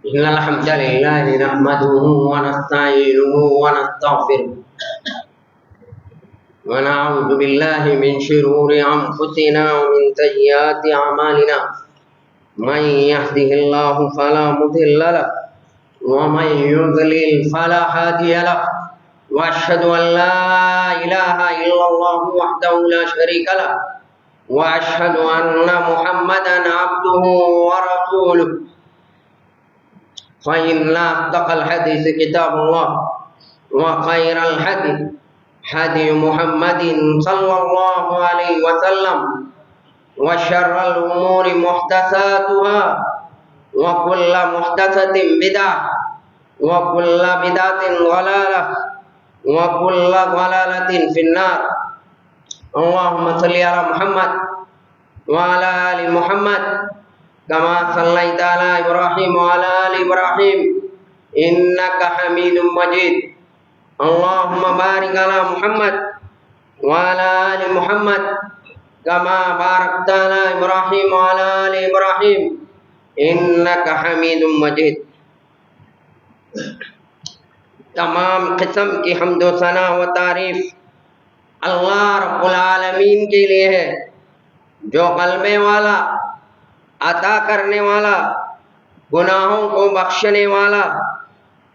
إن الحمد لله نحمده ونستعينه ونستغفره ونعوذ بالله من شرور أنفسنا ومن سيئات أعمالنا من يهده الله فلا مضل له ومن يضلل فلا هادي له وأشهد أن لا إله إلا الله وحده لا شريك له وأشهد أن محمدا عبده ورسوله فإن أصدق الحديث كتاب الله وخير الهدي هدي محمد صلى الله عليه وسلم وشر الأمور محدثاتها وكل محدثة بدعة وكل بدعة ضلالة وكل ضلالة في النار. اللهم صل على محمد وعلى آل محمد كما صليت على إبراهيم وعلى آل إبراهيم إنك حميد مجيد. اللهم بارك على محمد وعلى آل محمد كما باركت على إبراهيم وعلى آل إبراهيم إنك حميد مجيد. تمام قسم کی حمد و ثنا و تعریف اللہ رب العالمین کے لیے ہے، جو غلبے والا، عطا کرنے والا، گناہوں کو بخشنے والا،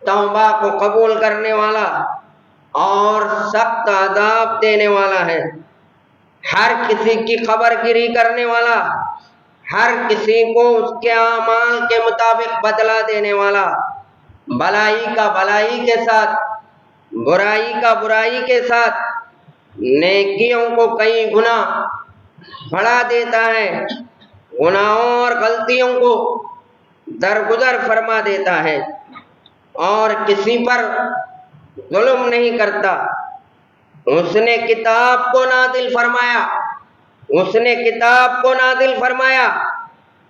توبہ کو قبول کرنے والا اور سخت عذاب دینے والا ہے، ہر کسی کی خبر گیری کرنے والا، ہر کسی کو اس کے اعمال کے مطابق بدلہ دینے والا، بلائی کا بلائی کے ساتھ، برائی کا برائی کے ساتھ، نیکیوں کو کئی گنا بڑھا دیتا ہے، گناہوں اور غلطیوں کو درگزر فرما دیتا ہے اور کسی پر ظلم نہیں کرتا. اس نے کتاب کو نازل فرمایا، اس نے کتاب کو نازل فرمایا،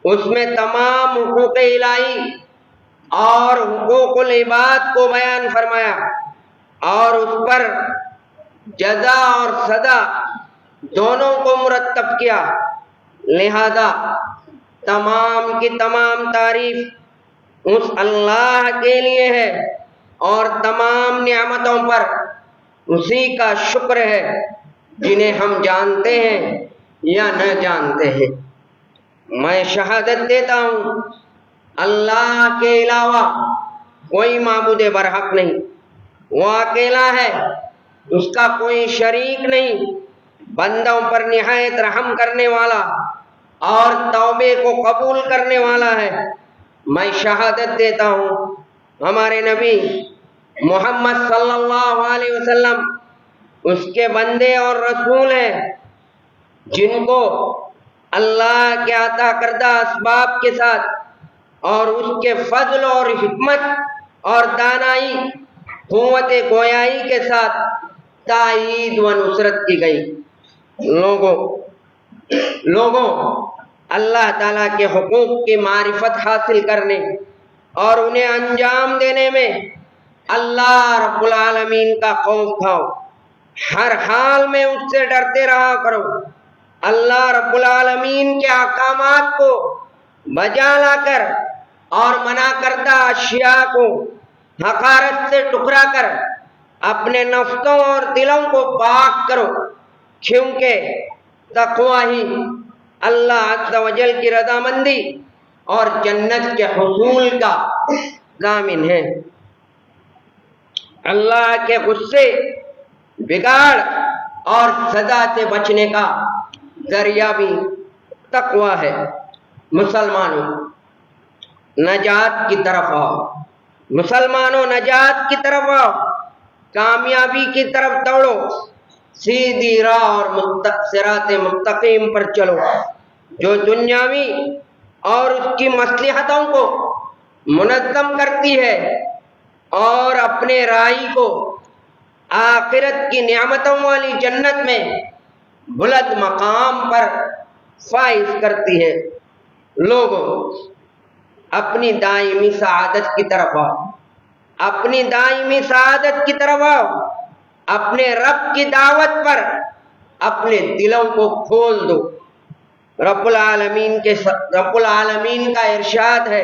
اس میں تمام حقوق الہی اور حقوق العباد کو بیان فرمایا اور اس پر جزا اور سزا دونوں کو مرتب کیا. لہذا تمام کی تمام تعریف اس اللہ کے لیے ہے اور تمام نعمتوں پر اسی کا شکر ہے، جنہیں ہم جانتے ہیں یا نہ جانتے ہیں. میں شہادت دیتا ہوں اللہ کے علاوہ کوئی معبود برحق نہیں، وہ اکیلا ہے، اس کا کوئی شریک نہیں، بندوں پر نہایت رحم کرنے والا اور توبے کو قبول کرنے والا ہے. میں شہادت دیتا ہوں ہمارے نبی محمد صلی اللہ علیہ وسلم اس کے بندے اور رسول ہیں، جن کو اللہ کے عطا کردہ اسباب کے ساتھ اور اس کے فضل اور حکمت اور دانائی، قوت گویائی کے ساتھ تائید و نصرت کی گئی. لوگوں اللہ تعالیٰ کے حقوق کی معرفت حاصل کرنے اور انہیں انجام دینے میں اللہ رب العالمین کا خوف کھاؤ، ہر حال میں اس سے ڈرتے رہا کرو. اللہ رب العالمین کے احکامات کو بجا لا کر اور منع کردہ اشیاء کو حقارت سے ٹکرا کر اپنے نفسوں اور دلوں کو پاک کرو، کیونکہ تقوی ہی اللہ عز و جل کی رضامندی اور جنت کے حصول کا ضامن ہے. اللہ کے غصے، بگاڑ اور سزا سے بچنے کا ذریعہ بھی تقوی ہے. مسلمانوں نجات کی طرف آؤ، مسلمانوں نجات کی طرف آؤ، کامیابی کی طرف دوڑو، سیدھی راہ اور صراط مستقیم پر چلو، جو دنیاوی اور اس کی مصلحتوں کو منظم کرتی ہے اور اپنے راہی کو آخرت کی نعمتوں والی جنت میں بلند مقام پر فائز کرتی ہے. لوگوں اپنی دائمی سعادت کی طرف آؤ، اپنی دائمی سعادت کی طرف آؤ، اپنے رب کی دعوت پر اپنے دلوں کو کھول دو. رب العالمین کا ارشاد ہے،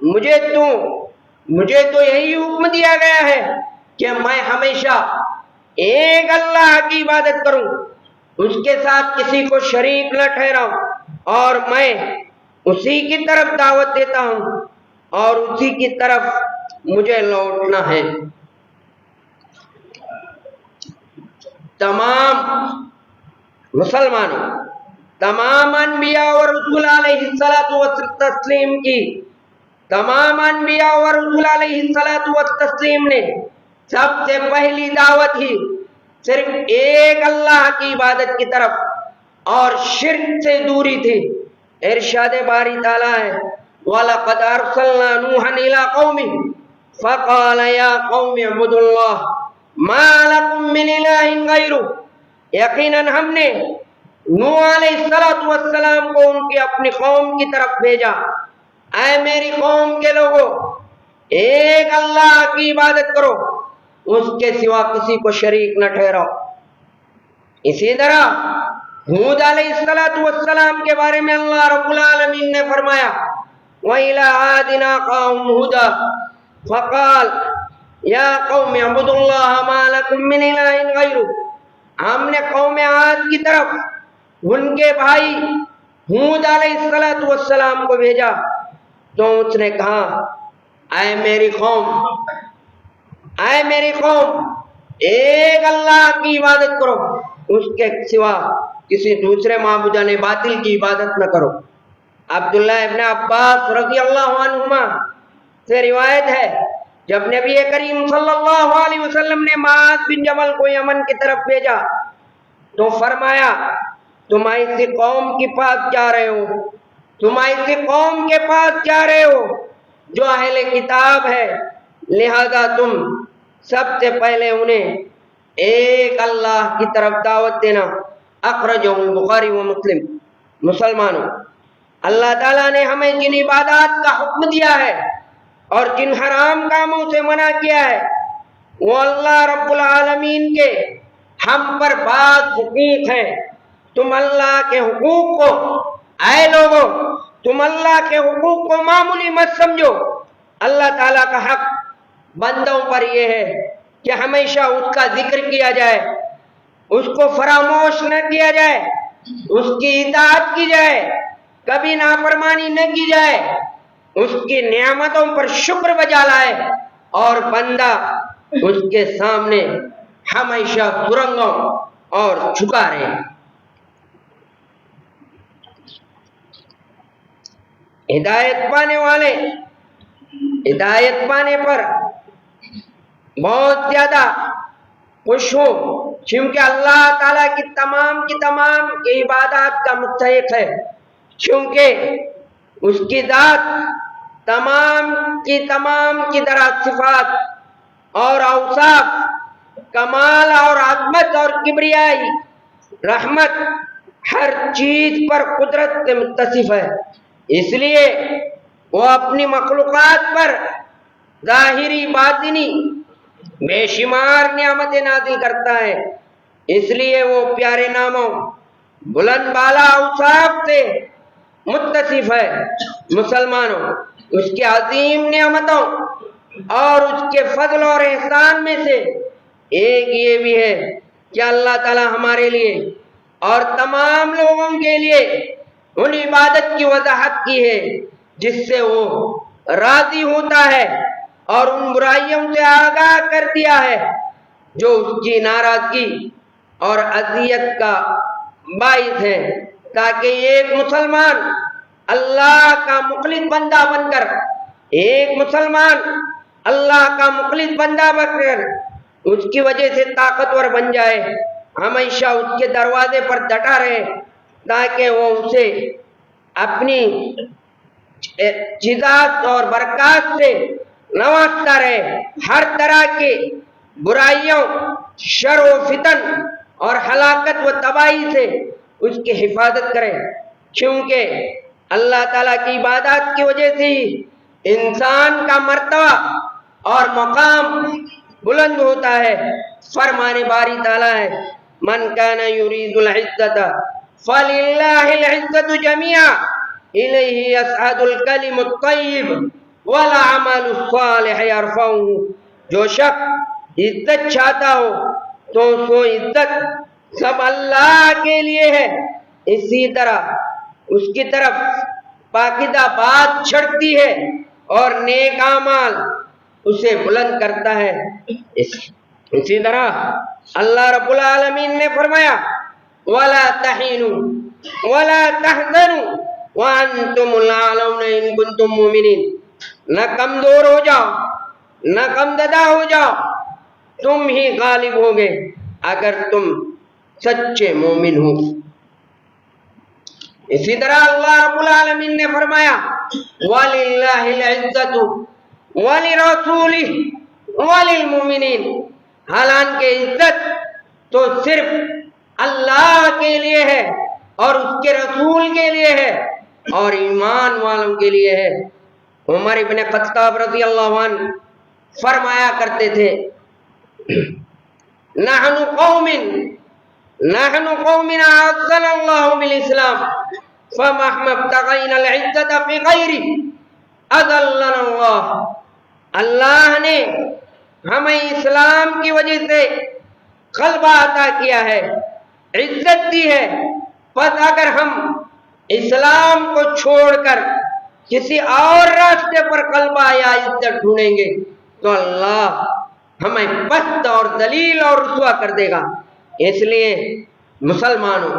مجھے تو یہی حکم دیا گیا ہے کہ میں ہمیشہ ایک اللہ کی عبادت کروں، اس کے ساتھ کسی کو شریک نہ ٹھہراؤں، اور میں اسی کی طرف دعوت دیتا ہوں اور اسی کی طرف مجھے لوٹنا ہے۔ تمام مسلمانوں، تمام انبیاء اور رسول علیہ السلام کی تمام انبیاء اور رسول علیہ السلام نے سب سے پہلی دعوت ہی صرف ایک اللہ کی عبادت کی طرف اور شرک سے دوری تھی۔ ارشاد باری تعالیٰ ہے وَلَقَدْ أَرْسَلْنَا نُوحًا إِلَىٰ قَوْمِهِ فَقَالَ يَا قَوْمِ اعْبُدُوا اللَّهَ مَا لَكُم مِّنْ إِلَٰهٍ غَيْرُهُ، یقیناً ہم نے نوح علیہ السلام کو ان کی اپنی قوم کی طرف بھیجا، اے میری قوم کے لوگوں، ایک اللہ کی عبادت کرو، اس کے سوا کسی کو شریک نہ ٹھہراؤ۔ اسی طرح ہود علیہ السلام کے بارے میں اللہ رب العالمین نے فرمایا وَإِلَىٰ عَادٍ أَخَاهُمْ هُودًا فَقَالَ يَا قَوْمِ اعْبُدُوا اللَّهَ مَا لَكُم مِّنْ إِلَٰهٍ غَيْرُهُ، ہم نے قوم عاد کی طرف ان کے بھائی ہود علیہ السلام کو بھیجا تو اس نے کہا اے میری قوم ایک اللہ کی عبادت کرو، اس کے سوا کسی دوسرے معبودان باطل کی عبادت نہ کرو۔ عبداللہ ابن عباس رضی اللہ عنہما سے روایت ہے جب نبی کریم صلی اللہ علیہ وسلم نے معاذ بن جبل کو یمن کی طرف بھیجا تو فرمایا تم ایسی قوم کے پاس جا رہے ہو جو اہل کتاب ہے، لہذا تم سب سے پہلے انہیں ایک اللہ کی طرف دعوت دینا۔ اخرجہ البخاری و مسلم۔ مسلمانوں، اللہ تعالیٰ نے ہمیں جن عبادات کا حکم دیا ہے اور جن حرام کاموں سے منع کیا ہے وہ اللہ رب العالمین کے ہم پر بعض حقوق ہیں۔ تم اللہ کے حقوق کو، اے لوگوں، تم اللہ کے حقوق کو معمولی مت سمجھو۔ اللہ تعالیٰ کا حق بندوں پر یہ ہے کہ ہمیشہ اس کا ذکر کیا جائے، اس کو فراموش نہ کیا جائے، اس کی اطاعت کی جائے، کبھی نافرمانی نہ کی جائے، اس کی نعمتوں پر شکر بجا لائے اور بندہ اس کے سامنے ہمیشہ سرنگوں اور جھکا رہے۔ ہدایت پانے پر بہت زیادہ خوش ہوں کیونکہ اللہ تعالیٰ کی تمام عبادات کا مستحق ہے، کیونکہ اس کی ذات تمام کی طرح صفات اور اوصاف، کمال اور عظمت اور کبریائی، رحمت، ہر چیز پر قدرت سے متصف ہے۔ اس لیے وہ اپنی مخلوقات پر ظاہری باطنی بے شمار نعمتیں نازل کرتا ہے، اس لیے وہ پیارے ناموں، بلند بالا اوصاف سے متصف ہے۔ مسلمانوں، اس کی عظیم نعمتوں اور اس کے فضل اور احسان میں سے ایک یہ بھی ہے کہ اللہ تعالیٰ ہمارے لیے اور تمام لوگوں کے لیے ان عبادت کی وضاحت کی ہے جس سے وہ راضی ہوتا ہے اور ان برائیوں سے آگاہ کر دیا ہے جو اس کی ناراضگی اور اذیت کا باعث ہے، تاکہ ایک مسلمان اللہ کا مخلص بندہ بن کر اس کی وجہ سے طاقتور بن جائے، ہمیشہ اس کے دروازے پر ڈٹا رہے تاکہ وہ اسے اپنی جزات اور برکات سے نوازتا رہے، ہر طرح کی برائیوں، شر و فتن اور ہلاکت و تباہی سے اس کی حفاظت کرے، کیونکہ اللہ تعالیٰ کی عبادات کی وجہ سے ہی انسان کا مرتبہ اور مقام بلند ہوتا ہے۔ فرمان باری تعالیٰ ہے من کان یرید العزت فللہ العزت جميعا الیہ یصعد الکلم الطیب والعمل الصالح يرفعه، جو شخص عزت چاہتا ہو تو سو عزت سب اللہ کے لیے ہے، اسی طرح اس کی طرف پاکیزہ بات چھڑتی ہے اور نیک اعمال اسے بلند کرتا ہے۔ اسی طرح اللہ رب العالمین نے فرمایا وَلَا تَحِنُوا وَلَا تَحْزَنُوا وَأَنْتُمُ الْأَعْلَوْنَ إِن كُنتُم مُّؤْمِنِينَ، نہ کمزور ہو جاؤ نہ کمزدہ ہو جاؤ، تم ہی غالب ہوگے اگر تم سچے مومن ہو۔ اسی طرح اللہ رب العالمین نے فرمایا وَلِلَّهِ الْعِزَّةُ وَلِرَسُولِهِ وَلِلْمُؤْمِنِينَ، حالانکہ عزت تو صرف اللہ کے لیے ہے اور اس کے رسول کے لیے ہے اور ایمان والوں کے لیے ہے۔ عمر ابن خطاب رضی اللہ عنہ فرمایا کرتے تھے نحن قوم اعزنا اللہ بالاسلام فمهما ابتغینا العزت فی غیره اذلنا اللہ، اللہ نے ہمیں اسلام کی وجہ سے غلبہ عطا کیا ہے، عزت دی ہے، پس اگر ہم اسلام کو چھوڑ کر کسی اور راستے پر غلبہ یا عزت ڈھونڈیں گے تو اللہ ہمیں پست اور ذلیل اور رسوا کر دے گا۔ اس لیے مسلمانوں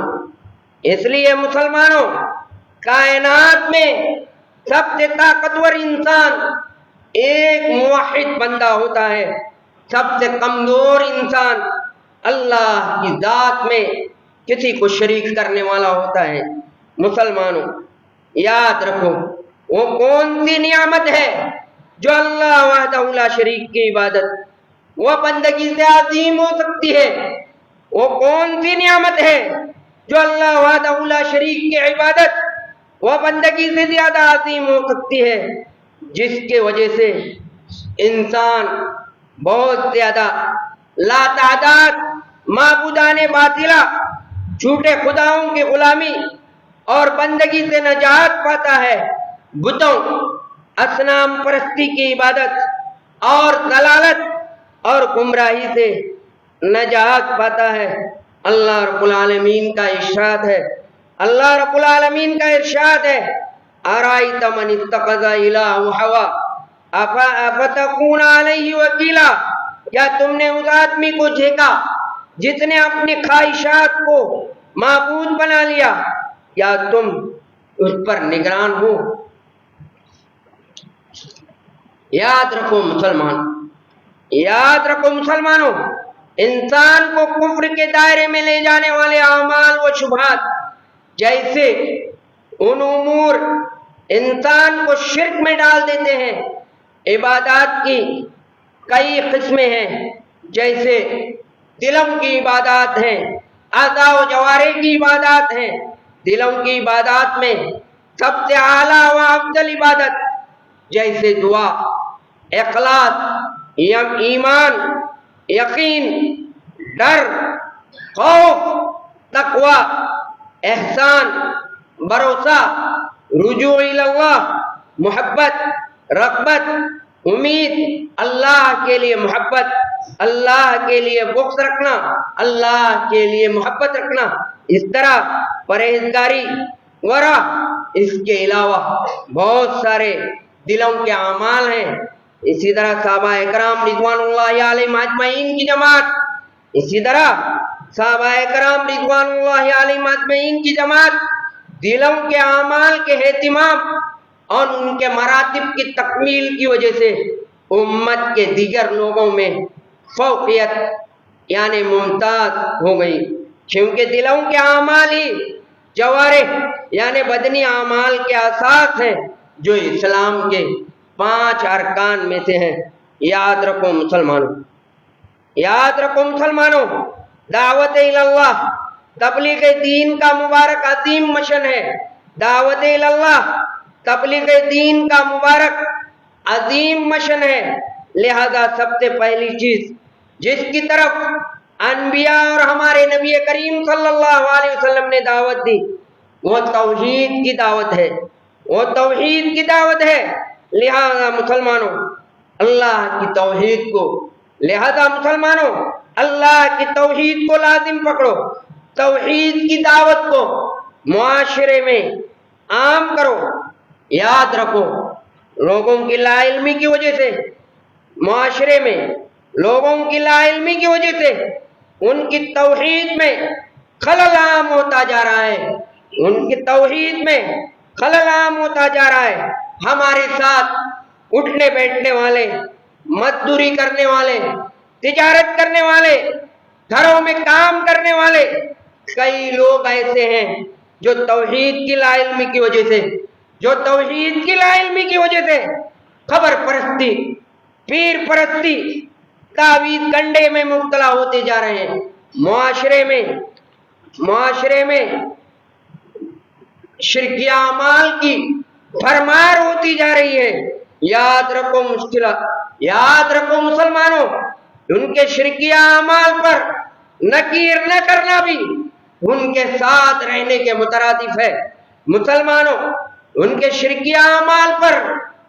کائنات میں سب سے طاقتور انسان ایک موحد بندہ ہوتا ہے، سب سے کمزور انسان اللہ کی ذات میں کسی کو شریک کرنے والا ہوتا ہے۔ مسلمانوں یاد رکھو وہ کون سی نعمت ہے جو اللہ وحدہ لا شریک کی عبادت وہ بندگی سے عظیم ہو سکتی ہے؟ وہ کون سی نعمت ہے جو اللہ وحدہ لا شریک کی عبادت وہ بندگی سے زیادہ عظیم ہو سکتی ہے؟ جس کے وجہ سے انسان بہت زیادہ لاتعداد معبودان باطلہ، جھوٹے خداؤں کی غلامی اور بندگی سے نجات پاتا ہے، بتوں اصنام پرستی کی عبادت اور ضلالت اور گمراہی سے نجات پاتا ہے۔ اللہ رب العالمین کا ارشاد ہے ارائیت من اتخذ الہہ ہوا افتکون علیہ وکیلا، کیا تم نے اس آدمی کو دیکھا جس نے اپنی خواہشات کو معبود بنا لیا، کیا تم اس پر نگران ہو؟ یاد رکھو مسلمانوں، انسان کو کفر کے دائرے میں لے جانے والے اعمال و شبہات جیسے ان امور انسان کو شرک میں ڈال دیتے ہیں۔ عبادات کی کئی قسمیں ہیں، جیسے دلوں کی عبادات ہیں، اعضاء و جوارح کی عبادات ہیں۔ دلوں کی عبادات میں سب سے اعلیٰ و افضل عبادت جیسے دعا، اخلاص، ایمان، یقین، ڈر، خوف، تقوی، احسان، بھروسہ، رجوع الی اللہ، محبت، رغبت، امید، اللہ کے لیے محبت، اللہ کے لیے بغض رکھنا، اللہ کے لیے محبت رکھنا، اس طرح پرہیزگاری، ورع، اس کے علاوہ بہت سارے دلوں کے اعمال ہیں۔ اسی طرح صحابہ کرام رضوان اللہ علیہم اجمعین کی جماعت دلوں کے اعمال کے اہتمام اور ان کے مراتب کی تکمیل کی وجہ سے امت کے دیگر لوگوں میں فوقیت یعنی ممتاز ہو گئی، کیونکہ دلوں کے اعمال ہی جوارح یعنی بدنی اعمال کے اساس ہیں جو اسلام کے 5 ارکان میں سے ہیں۔ یاد رکھو مسلمانوں، دعوت اللہ تبلیغ دین کا مبارک عظیم مشن ہے۔ دعوت اللہ تبلیغ دین کا مبارک عظیم مشن ہے، لہذا سب سے پہلی چیز جس کی طرف انبیاء اور ہمارے نبی کریم صلی اللہ علیہ وسلم نے دعوت دی وہ توحید کی دعوت ہے۔ لہذا مسلمانوں اللہ کی توحید کو اللہ کی توحید کو لازم پکڑو، توحید کی دعوت کو معاشرے میں عام کرو۔ یاد رکھو لوگوں کی لا علمی کی وجہ سے، معاشرے میں لوگوں کی لا علمی کی وجہ سے ان کی توحید میں خلل عام ہوتا جا رہا ہے، ان کی توحید میں خلل عام ہوتا جا رہا ہے۔ ہمارے ساتھ اٹھنے بیٹھنے والے، مزدوری کرنے والے، تجارت کرنے والے، گھروں میں کام کرنے والے کئی لوگ ایسے ہیں جو توحید کی لا علمی کی وجہ سے خبر پرستی، پیر پرستی، تعویذ گنڈے میں مبتلا ہوتے جا رہے ہیں۔ معاشرے میں شرکیہ اعمال کی بھرمار ہوتی جا رہی ہے۔ یاد رکھو مسلمانوں، ان کے شرکیہ اعمال پر نکیر نہ کرنا بھی ان کے ساتھ رہنے کے مترادف ہے۔ مسلمانوں، ان کے شرکیہ اعمال پر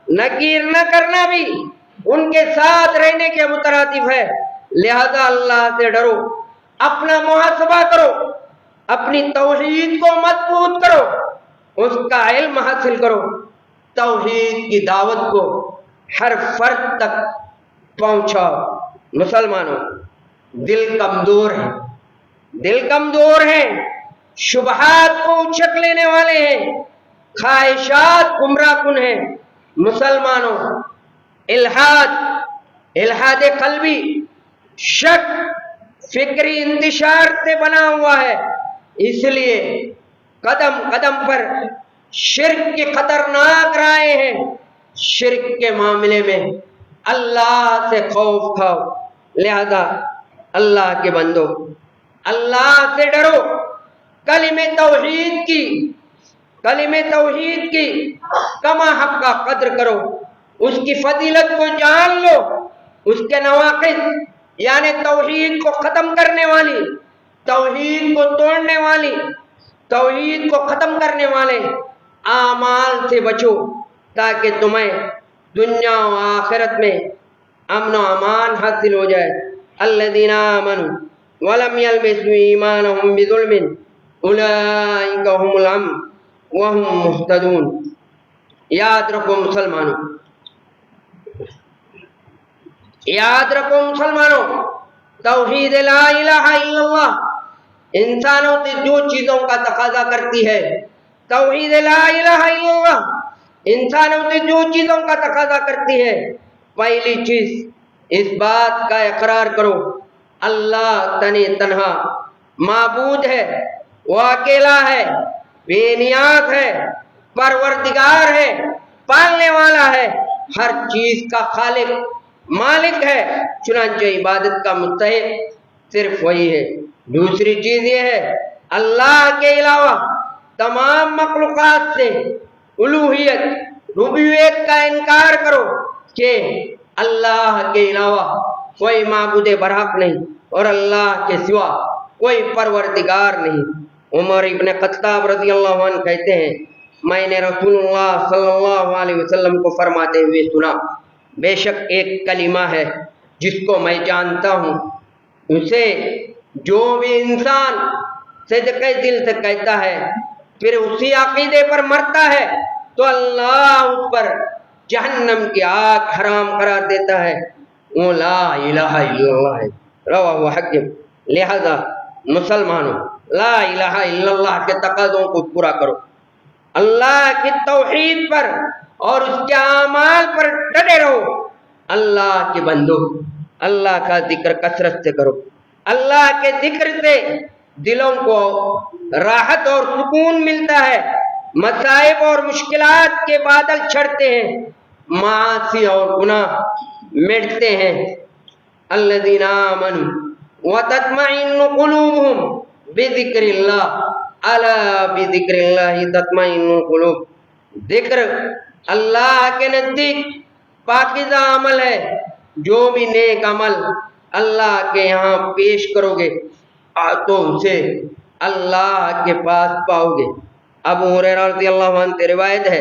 نکیر نہ کرنا بھی ان کے ساتھ رہنے کے مترادف ہے۔ لہذا اللہ سے ڈرو، اپنا محاسبہ کرو، اپنی توحید کو مضبوط کرو، اس کا علم حاصل کرو، توحید کی دعوت کو ہر فرد تک پہنچاؤ۔ مسلمانوں، دل کمزور ہیں، شبہات کو اچک لینے والے ہیں، خواہشات گمراہ کن ہیں۔ مسلمانوں، الحاد قلبی، شک، فکری انتشار سے بنا ہوا ہے، اس لیے قدم قدم پر شرک کی خطرناک راہیں ہیں۔ شرک کے معاملے میں اللہ سے خوف کھاؤ۔ لہذا اللہ کے بندو، اللہ سے ڈرو، کلمہ توحید کی کما حق کا قدر کرو، اس کی فضیلت کو جان لو، اس کے نواقص یعنی توحید کو ختم کرنے والی، توحید کو توڑنے والی، توحید کو ختم کرنے والے اعمال سے بچو، تاکہ تمہیں دنیا و آخرت میں امن و امان حاصل ہو جائے۔ الذین آمنوا ولم یلبسوا ایمانهم بظلم اولئک هم الامن وهم مہتدون۔ یاد رکھو مسلمانوں، توحید لا الہ الا اللہ انسانوں سے جو چیزوں کا تقاضا کرتی ہے، توحید لا الہ الا اللہ انسانوں سے جو چیزوں کا تقاضا کرتی ہے، پہلی چیز اس بات کا اقرار کرو اللہ تنہا معبود ہے، وہ اکیلا ہے، بے نیاز ہے، پروردگار ہے، پالنے والا ہے، ہر چیز کا خالق مالک ہے، چنانچہ عبادت کا مستحق صرف وہی ہے۔ دوسری چیز یہ ہے اللہ کے علاوہ تمام مخلوقات سے الوہیت، ربوبیت کا انکار کرو کہ اللہ کے علاوہ کوئی معبود برحق نہیں اور اللہ کے سوا کوئی پروردگار نہیں۔ عمر ابن خطاب رضی اللہ عنہ کہتے ہیں، میں نے رسول اللہ صلی اللہ علیہ وسلم کو فرماتے ہوئے سنا، بے شک ایک کلمہ ہے جس کو میں جانتا ہوں، اسے جو بھی انسان صدقے دل سے کہتا ہے پھر اسی عقیدے پر مرتا ہے تو اللہ اس پر جہنم کی آگ حرام قرار دیتا ہے، وہ لا الہ الا اللہ ہے، رواہ حاکم۔ لہذا مسلمانوں، لا الہ الا اللہ کے تقاضوں کو پورا کرو، اللہ کی توحید پر اور اس کے اعمال پر ڈٹے رہو۔ اللہ کے بندو، اللہ کا ذکر کثرت سے کرو، اللہ کے ذکر سے دلوں کو راحت اور سکون ملتا ہے، مصائب اور مشکلات کے بادل چھڑتے ہیں، معاصی اور گناہ مٹتے ہیں۔ الذین آمنوا وتطمئن قلوبهم بذکر اللہ، الا بذکر اللہ تطمئن القلوب۔ ذکر اللہ کے نزدیک پاکیزہ عمل ہے، جو بھی نیک عمل اللہ کے یہاں پیش کرو گے تو اسے اللہ کے پاس پاؤ گے۔ ابو ہریرہ رضی اللہ عنہ سے روایت ہے،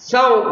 100